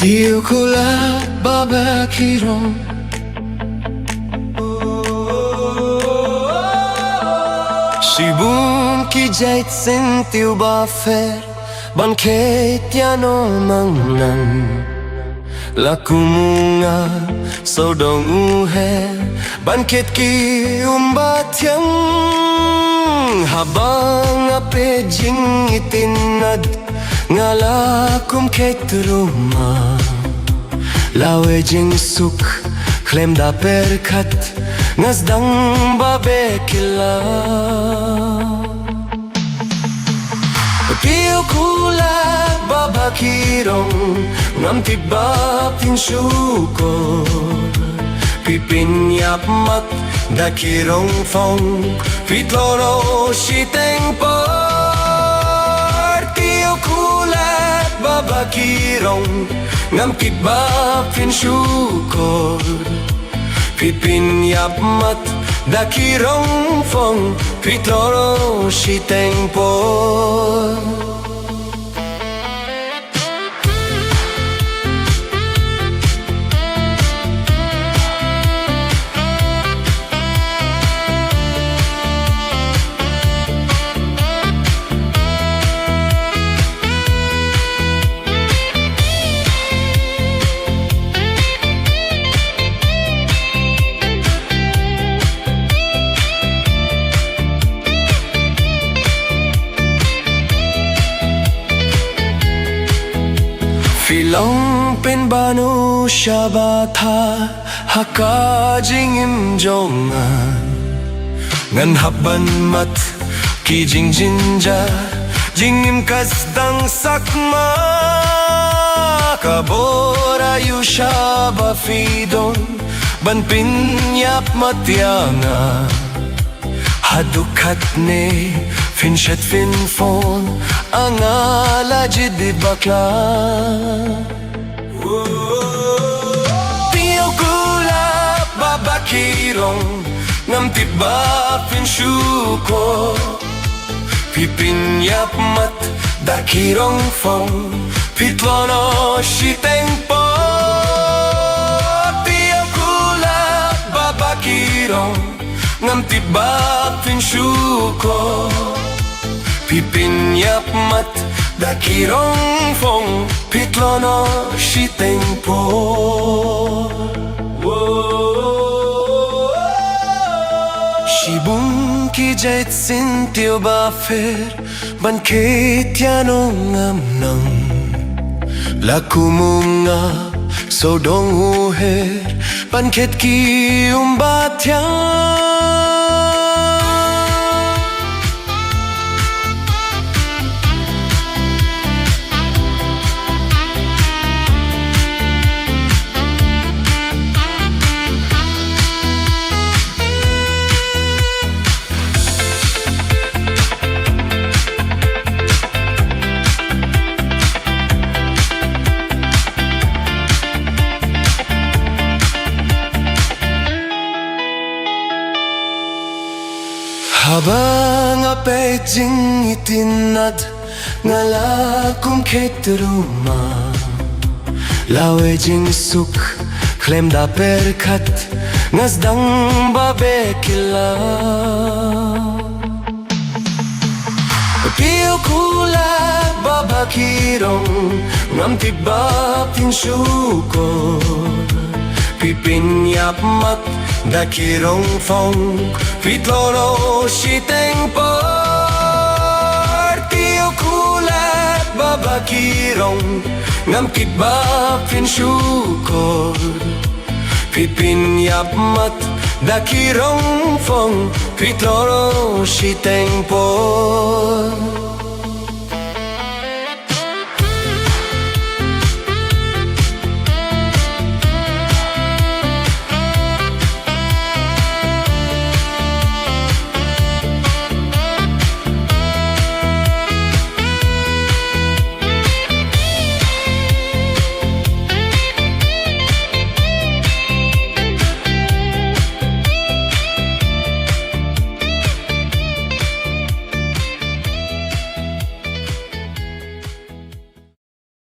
Tiukula babakirong Sibum ki jait sin tiu ba fer Ban ke tiano mang nan Lakumunga so dong uhe Ban ket ki umba tiang Habang ape jing itinad Ngala kum ket rumah Lawe jing suk klem da perkat Ngazdang babe kila Piu kula babakirong Ngam tiba pin syukur Pipin yap mat da kirong fong Pitloro shiteng par Piu kula babakirong Ngam tiba pin syukur Pipin yap mat da kirong fong Pitloro shiteng por Filong pin banu shabata haka jingim jongan Ngan haban mat ki jing jinja Jingim kasdang sakma Kabora yu shaba fidon Ban pin yap matyanga Hadukat ne finshet fin fon Angala jidi bakla Piu kula babakirong Ngam tiba fin syukur Pipin yap mat dakirong fong Pitlono shiteng po Piu kula babakirong Ngam tiba fin syukur Pipin yap mat da kirong fong Pitlono shiteng po Shibum ki jait sin tiu ba fer Ban ke tiano ngam nang Lakumunga so dong uher Ban ket ki umba tiang Habang ape jing itinad Ngala kum ket rumah Lawe jing suk klem da perkat Ngazdang babe kila Piu kula babakirong Ngam tiba pin syukur Pipin yap mat da kirong fong Pitloro shiteng par Piu kula babakirong Ngam tiba pin syukur Pipin yap mat da kirong fong Pitloro shiteng por